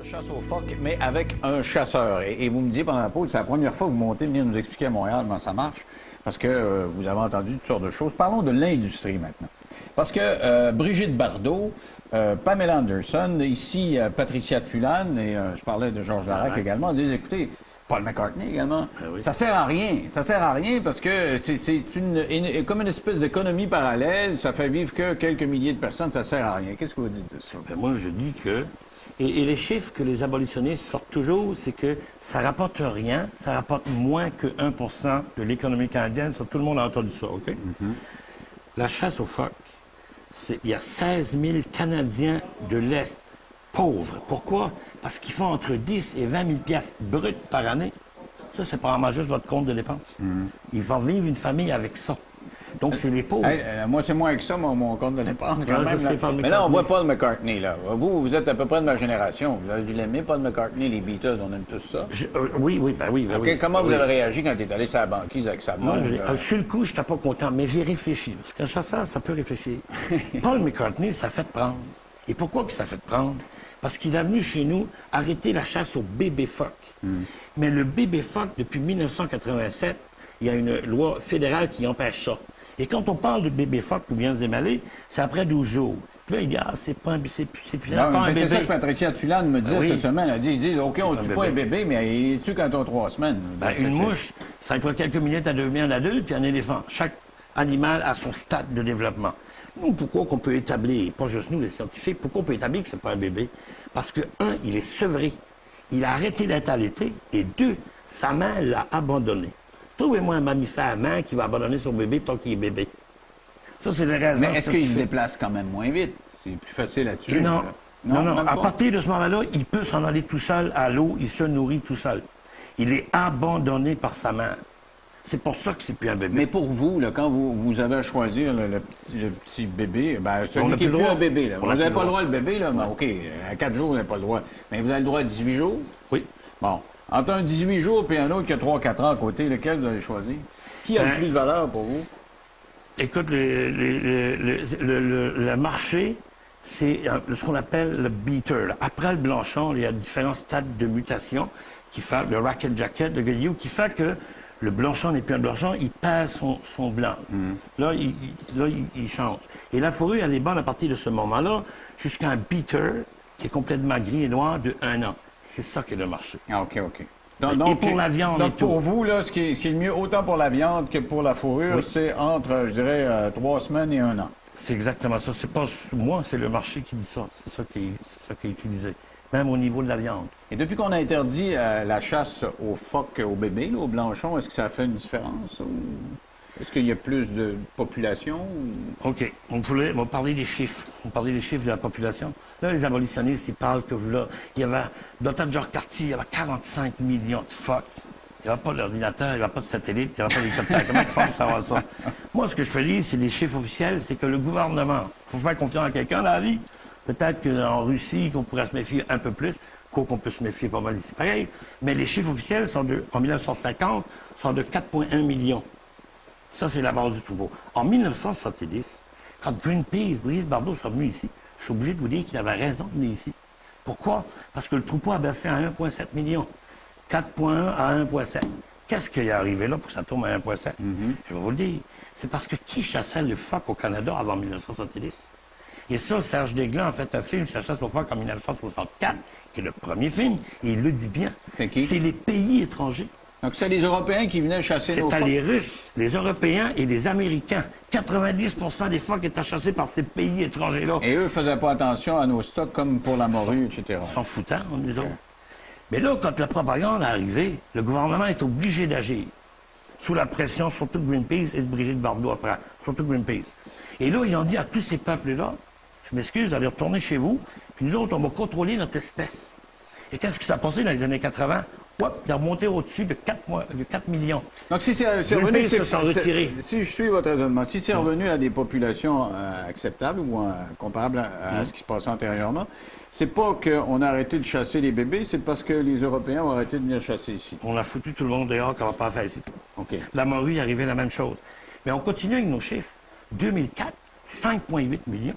de chasse aux phoques, mais avec un chasseur. Et vous me disiez pendant la pause, c'est la première fois que vous montez venir nous expliquer à Montréal comment ça marche, parce que vous avez entendu toutes sortes de choses. Parlons de l'industrie maintenant. Parce que Brigitte Bardot, Pamela Anderson, ici Patricia Tulane, et je parlais de Georges Larac également, disent, écoutez, Paul McCartney également, oui. Ça sert à rien. Ça sert à rien parce que c'est comme une espèce d'économie parallèle, ça fait vivre que quelques milliers de personnes, ça sert à rien. Qu'est-ce que vous dites de ça? Ben moi, je dis que... Et les chiffres que les abolitionnistes sortent toujours, c'est que ça rapporte rien, ça rapporte moins que 1% de l'économie canadienne. Ça, tout le monde a entendu ça, OK? La chasse aux phoques, il y a 16 000 Canadiens de l'Est pauvres. Pourquoi? Parce qu'ils font entre 10 et 20 000 piastres bruts par année. Ça, c'est probablement juste votre compte de dépenses. Ils vont vivre une famille avec ça. Donc, c'est les pauvres. Moi, c'est moins que ça, mon compte de dépenses, quand même. Mais là, on voit Paul McCartney, là. Vous êtes à peu près de ma génération. Vous avez dû l'aimer, Paul McCartney, les Beatles, on aime tous ça. Oui. Comment vous avez réagi quand il est allé sur la banquise avec sa blonde? Sur le coup, je n'étais pas content, mais j'ai réfléchi. Parce qu'un chasseur, ça peut réfléchir. Paul McCartney, ça fait prendre. Et pourquoi que ça fait prendre? Parce qu'il est venu chez nous arrêter la chasse au bébé phoque. Mais le bébé phoque, depuis 1987, il y a une loi fédérale qui empêche ça. Et quand on parle de bébé phoque ou bien Zémalé, c'est après 12 jours. Puis là, il dit, c'est pas un bébé. C'est ça que Patricia Tulane me dit cette semaine. Elle dit, OK, on ne tue pas un bébé, mais il tue quand on a 3 semaines. Une mouche, ça prend quelques minutes à devenir un adulte, puis un éléphant. Chaque animal a son stade de développement. Nous, pourquoi qu'on peut établir, pas juste nous les scientifiques, pourquoi on peut établir que c'est pas un bébé? Parce que, un, il est sevré. Il a arrêté d'être allaité. Et deux, sa mère l'a abandonné. Trouvez-moi un mammifère main qui va abandonner son bébé tant qu'il est bébé. Ça, c'est les raisons. Mais est-ce qu'il se déplace quand même moins vite? C'est plus facile à tuer. Non. À partir de ce moment-là, il peut s'en aller tout seul à l'eau, il se nourrit tout seul. Il est abandonné par sa mère. C'est pour ça que c'est plus un bébé. Mais pour vous, là, quand vous avez à choisir le petit bébé, celui qui n'est plus un bébé, là, vous n'avez pas le droit, le bébé, là, mais OK, à 4 jours, vous n'avez pas le droit. Mais vous avez le droit à 18 jours? Oui. Bon. Entre un 18 jours et un autre qui a 3-4 ans à côté, lequel vous allez choisir? Qui a le plus de valeur pour vous? Écoute, le marché, c'est ce qu'on appelle le beater. Là. Après le blanchon, il y a différents stades de mutation qui fait le racket jacket, le guillou, qui fait que le blanchon n'est plus un blanchon, il perd son blanc. Là, il change. Et la fourrure, elle est bonne à partir de ce moment-là jusqu'à un beater qui est complètement gris et noir de 1 an. C'est ça qui est le marché. Ah, OK. Et pour la viande donc, pour vous, là, ce qui est le mieux, autant pour la viande que pour la fourrure, c'est entre, je dirais, 3 semaines et 1 an. C'est exactement ça. C'est pas moi, c'est le marché qui dit ça. C'est ça qui est utilisé. Même au niveau de la viande. Et depuis qu'on a interdit la chasse aux phoques, aux bébés, là, aux blanchons, est-ce que ça fait une différence? Ou... Est-ce qu'il y a plus de population? Ou... OK. On va parler des chiffres. On va parler des chiffres de la population. Là, les abolitionnistes, ils parlent que là, il y avait, dans le temps de Georges Cartier, il y avait 45 millions de phoques. Il n'y avait pas d'ordinateur, il n'y avait pas de satellite, il n'y avait pas d'hélicoptère. Comment tu fais savoir ça? Moi, ce que je peux dire, c'est les chiffres officiels, c'est que le gouvernement, il faut faire confiance à quelqu'un dans la vie. Peut-être qu'en Russie, qu'on pourrait se méfier un peu plus, qu'on peut se méfier pas mal ici, pareil. Mais les chiffres officiels en 1950, sont de 4,1 millions. Ça, c'est la base du troupeau. En 1970, quand Greenpeace, Brigitte Bardot sont venus ici, je suis obligé de vous dire qu'il avait raison de venir ici. Pourquoi? Parce que le troupeau a baissé à 1,7 million. 4,1 à 1,7. Qu'est-ce qui est arrivé là pour que ça tombe à 1,7? Je vais vous le dire. C'est parce que qui chassait le phoque au Canada avant 1970? Et ça, Serge Desglands a fait un film sur la chasse aux phoques en 1964, qui est le premier film, et il le dit bien. C'est les pays étrangers. Donc, c'est les Européens qui venaient chasser nos phoques? C'est les Russes, les Européens et les Américains. 90% des phoques étaient chassés par ces pays étrangers-là. Et eux ne faisaient pas attention à nos stocks comme pour la morue, etc. Ils s'en foutaient, nous autres. Mais là, quand la propagande est arrivée, le gouvernement est obligé d'agir. Sous la pression, surtout de Greenpeace et de Brigitte Bardot après. Surtout Greenpeace. Et là, ils ont dit à tous ces peuples-là, je m'excuse, vous allez retourner chez vous, puis nous autres, on va contrôler notre espèce. Et qu'est-ce qui s'est passé dans les années 80? Il a remonté au-dessus de 4 millions. Donc, si c'est revenu... se sont retirés. Si je suis votre raisonnement, si c'est revenu à des populations acceptables ou comparables à ce qui se passait antérieurement, c'est pas qu'on a arrêté de chasser les bébés, c'est parce que les Européens ont arrêté de venir chasser ici. On a foutu tout le monde dehors qu'on va pas faire ici. OK. La morue, il arrivait la même chose. Mais on continue avec nos chiffres. 2004, 5,8 millions.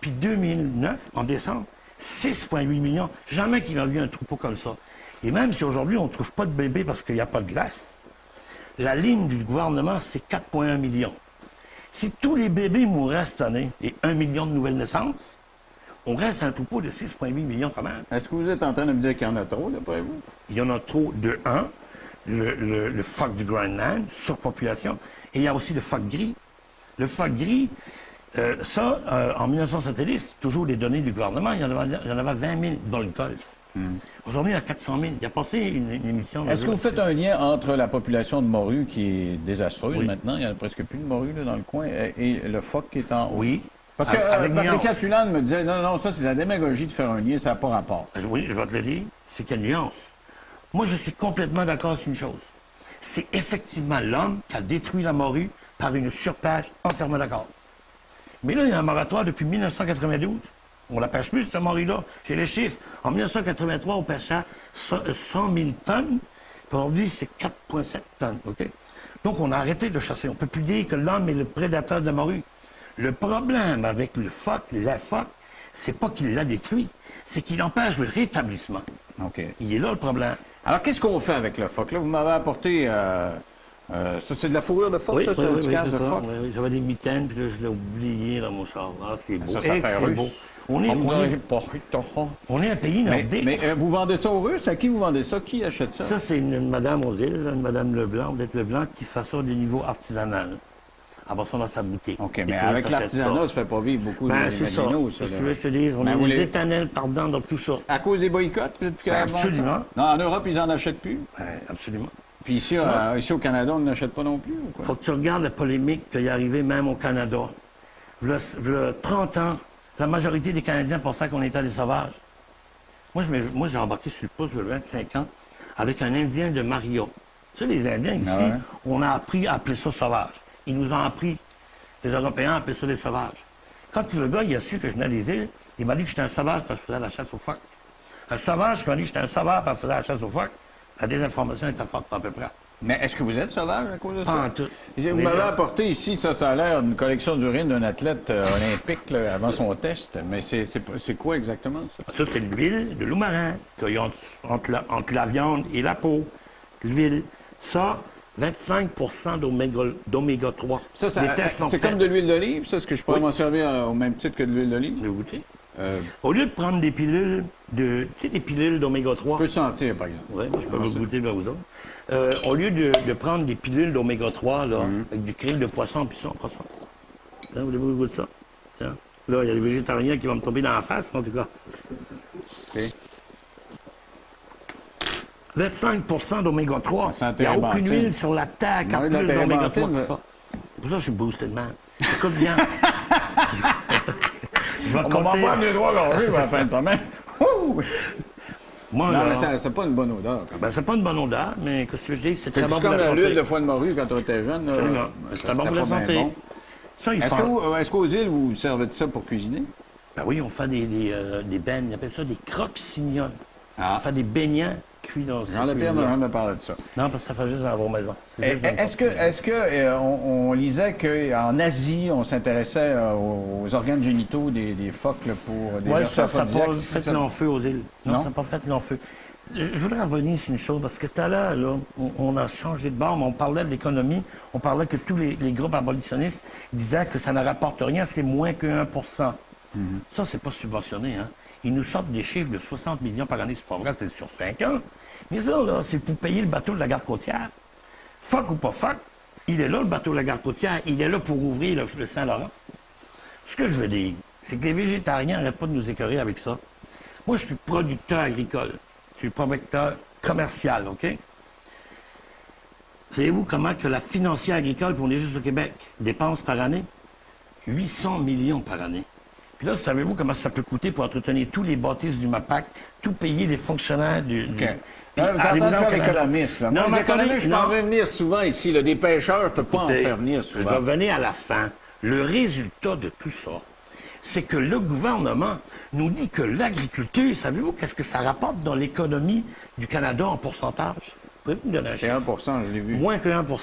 Puis 2009, en décembre, 6,8 millions. Jamais qu'il a eu un troupeau comme ça. Et même si aujourd'hui, on ne trouve pas de bébés parce qu'il n'y a pas de glace, la ligne du gouvernement, c'est 4,1 millions. Si tous les bébés mourraient cette année et 1 million de nouvelles naissances, on reste à un troupeau de 6,8 millions quand même. Est-ce que vous êtes en train de me dire qu'il y en a trop, d'après vous? Il y en a trop de un, le phoque du Groenland, surpopulation, et il y a aussi le phoque gris. Le phoque gris, en 1970, c'est toujours les données du gouvernement, il y en avait 20 000 dans le Golfe. Aujourd'hui, il y a 400 000. Il y a passé une émission... Est-ce que vous faites un lien entre la population de morues qui est désastreuse Oui. maintenant, il n'y a presque plus de morues là, dans le coin, et le phoque qui est en haut? Oui. Parce que Avec Patricia nuance. Tulane me disait, non, ça c'est de la démagogie de faire un lien, ça n'a pas rapport. Oui, je vais te le dire, c'est qu'il y a une nuance. Moi, je suis complètement d'accord sur une chose. C'est effectivement l'homme qui a détruit la morue par une surpêche, entièrement d'accord. Mais là, il y a un moratoire depuis 1992. On la pêche plus, cette morue-là. J'ai les chiffres. En 1983, on pêchait 100 000 tonnes. Aujourd'hui, c'est 4,7 tonnes. OK? Donc, on a arrêté de chasser. On ne peut plus dire que l'homme est le prédateur de la morue. Le problème avec le phoque, la phoque, c'est pas qu'il l'a détruit, c'est qu'il empêche le rétablissement. OK. Il est là le problème. Alors, qu'est-ce qu'on fait avec le phoque? Là, vous m'avez apporté... ça, c'est de la fourrure de phoque, ça? C'est un petit c'est casque de ça. phoque? Oui, j'avais des mitaines, puis là, je l'ai oublié dans mon char. Ah, c'est beau. Ça fait C'est russe. beau. On est un pays nordique. Mais vous vendez ça aux Russes? À qui vous vendez ça? Qui achète ça? Ça, c'est une madame aux îles, une madame Leblanc, Odette Leblanc, qui fait ça du niveau artisanal. Elle va ça dans sa boutique. OK, Les mais touristes avec achètent l'artisanat, ça ne fait pas vivre beaucoup de c'est ça. marginaux, Qu'est-ce que là. tu veux que je te dise? On Ben, est vous des les- éternels perdants dans tout ça. À cause des boycotts, depuis Ben, absolument. Non, en Europe, ils n'en achètent plus. Ouais, absolument. Puis ici, ici au Canada, on n'achète pas non plus, ou quoi? Faut que tu regardes la polémique qui est arrivée même au Canada. Il y a 30 ans, la majorité des Canadiens pensaient qu'on était des sauvages. Moi, j'ai embarqué sur le pouce il y a 25 ans avec un Indien de Maria. Tu sais, les Indiens ici, Ah ouais? on a appris à appeler ça sauvage. Ils nous ont appris, les Européens, à appeler ça des sauvages. Quand le gars, il a su que je venais des îles, il m'a dit que j'étais un sauvage parce que je faisais la chasse aux phoques. Un sauvage qui m'a dit que j'étais un sauvage parce que je faisais la chasse aux phoques, la désinformation était forte à peu près. Mais est-ce que vous êtes sauvage à cause de Pas ça? en tout. Vous Mais m'avez là- apporté ici, ça a l'air d'une collection d'urine d'un athlète olympique là, avant son test. Mais c'est quoi exactement, ça? Ça, c'est l'huile de loup-marin qu'il y a entre la viande et la peau. L'huile. Ça, 25 d'oméga 3. Ça, Les tests sont c'est faits. comme de l'huile d'olive, ça? Est-ce que je pourrais Oui. m'en servir au même titre que de l'huile d'olive? Vous goûtez? Euh, Au lieu de prendre des pilules des pilules d'oméga 3. on peut sentir, par exemple. Oui, moi, je peux vous goûter vers vous autres. Au lieu de prendre des pilules d'oméga 3, là, avec du krill de poisson, puis ça, on prend ça. Tiens, voulez-vous goûter ça? Tiens. Là, il y a les végétariens qui vont me tomber dans la face, en tout cas. OK. 25 d'oméga 3. Ça sent Il n'y a térébenthine. aucune huile sur la terre qui a Oui, la plus d'oméga 3 que térébenthine, ça. C'est pour ça que je suis boosté de même. Écoute bien. Je vais te On va m'en compter. prendre les droits gorgés à la fin de semaine. Ouh! Moi, Non, là, mais ça, c'est pas une bonne odeur. Quand même. ben, c'est pas une bonne odeur, mais qu'est-ce que je dis? C'est C'est très bon plus pour comme la santé. l'huile de foie de morue quand on était jeune. là. Absolument. Ça, C'est bon pour c'était la pas bien santé. bon. Ça, ils Est-ce font... est-ce qu'aux îles, vous servez de ça pour cuisiner? Ben oui, on fait des bennes. Ils appellent ça des croque-signons. Ah. On fait des beignets cuits dans Jean-Pierre m'a jamais parlé de ça. Non, parce que ça fait juste dans vos maisons. C'est juste dans le Est-ce que on lisait qu'en Asie, on s'intéressait aux organes génitaux des phoques là, pour des Oui, vertus ça n'a aphrodisiaques? pas fait long feu aux îles. Non, Non? ça n'a pas fait long feu. Je voudrais revenir sur une chose, parce que tout à l'heure, là, on a changé de bord, mais on parlait de l'économie, on parlait que tous les groupes abolitionnistes disaient que ça ne rapporte rien, c'est moins que 1 Ça, c'est pas subventionné, hein. Ils nous sortent des chiffres de 60 millions par année, c'est pas vrai, c'est sur 5 ans. Mais ça, là, c'est pour payer le bateau de la garde côtière. Fuck ou pas fuck, il est là, le bateau de la garde côtière, il est là pour ouvrir le Saint-Laurent. Ce que je veux dire, c'est que les végétariens n'arrêtent pas de nous écœurer avec ça. Moi, je suis producteur agricole. Je suis producteur commercial, OK? Savez-vous comment que la financière agricole, puis on est juste au Québec, dépense par année? 800 millions par année. Puis là, savez-vous comment ça peut coûter pour entretenir tous les bâtisses du MAPAC, tout payer les fonctionnaires du... OK. Puis, Vous êtes en train de allez-vous faire au Canada? l'économiste. Là. Non, Moi, mais les économistes, je peux en non. venir souvent ici. Là, des pêcheurs, je peux pas en Écoutez, faire venir je vais souvent. revenir à la fin. Le résultat de tout ça, c'est que le gouvernement nous dit que l'agriculture, savez-vous qu'est-ce que ça rapporte dans l'économie du Canada en pourcentage? Pouvez-vous me donner un C'est chiffre? 1 je l'ai vu. Moins que 1 OK.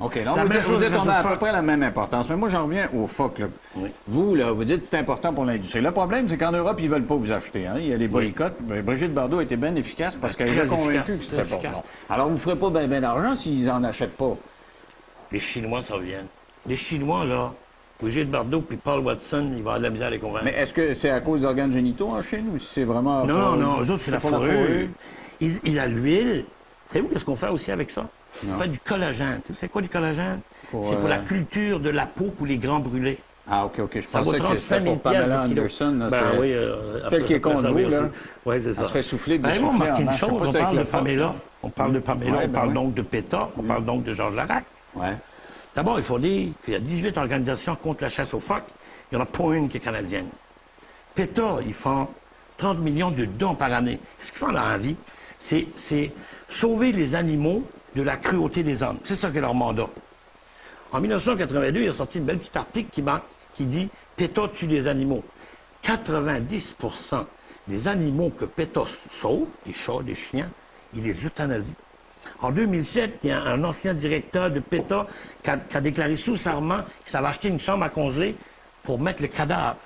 OK. Là, La même vous chose dites qu'on a à peu phoque. près la même importance. Mais moi, j'en reviens au phoque. Là. Oui. Vous, là, vous dites que c'est important pour l'industrie. Le problème, c'est qu'en Europe, ils ne veulent pas vous acheter. Hein? Il y a des boycotts. Ben, Brigitte Bardot a été bien efficace parce qu'elle Très est convaincue efficace, que c'était très pas efficace. bon. Alors, vous ne ferez pas bien d'argent s'ils n'en achètent pas. Les Chinois s'en viennent. Les Chinois, là, Brigitte Bardot puis Paul Watson, ils vont avoir de la misère à les convaincre. Mais est-ce que c'est à cause d'organes génitaux en Chine ou si c'est vraiment... Non, eux autres, c'est la pour fourrure. Il a l'huile. Savez-vous qu'est-ce qu'on fait aussi avec ça? On fait du collagène. Tu sais quoi du collagène? C'est pour la culture de la peau pour les grands brûlés. Ah, OK. Je Ça vaut pensais que 35 c'était 000 pour Pamela piastres de kilo. Anderson. Là, Ben c'est- oui. celle qui est contre vous, là. Oui, c'est ça. se fait souffler, Ben, des moi, on soufflets remarque en une masse. Je sais chose, pas on si avec parle de le phoque, Pamela. là. On parle de Pamela, Ouais, on ben parle oui. donc de PETA, on parle donc de Georges Larac. Ouais. D'abord, il faut dire qu'il y a 18 organisations contre la chasse aux phoques. Il n'y en a pas une qui est canadienne. PETA, ils font 30 millions de dons par année. Ce qu'ils font dans la vie, c'est sauver les animaux de la cruauté des hommes. C'est ça qui est leur mandat. En 1982, il a sorti une belle petite article qui dit « PETA tue des animaux ». 90% des animaux que PETA sauve, des chats, des chiens, il les euthanasie. En 2007, il y a un ancien directeur de PETA qui a déclaré sous serment qu'il s'avait acheté une chambre à congeler pour mettre le cadavre.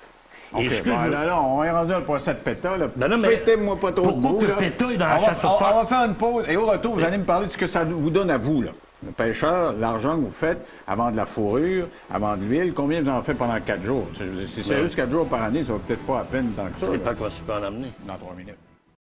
OK, ce que bon, je veux- là, on est rendu à un procès de PETA. Là. Ben non, mais Pétez-moi pas trop pourquoi de mots, que là. PETA est dans la On va- chasse aux phoques? On va faire une pause et au retour, vous allez me parler de ce que ça vous donne à vous, là. Le pêcheur, l'argent que vous faites avant de la fourrure, avant de l'huile, combien vous en faites pendant 4 jours? Si c'est juste 4 jours par année, ça va peut-être pas à peine tant que ça. Je sais là. pas quoi tu peux en amener. Dans 3 minutes.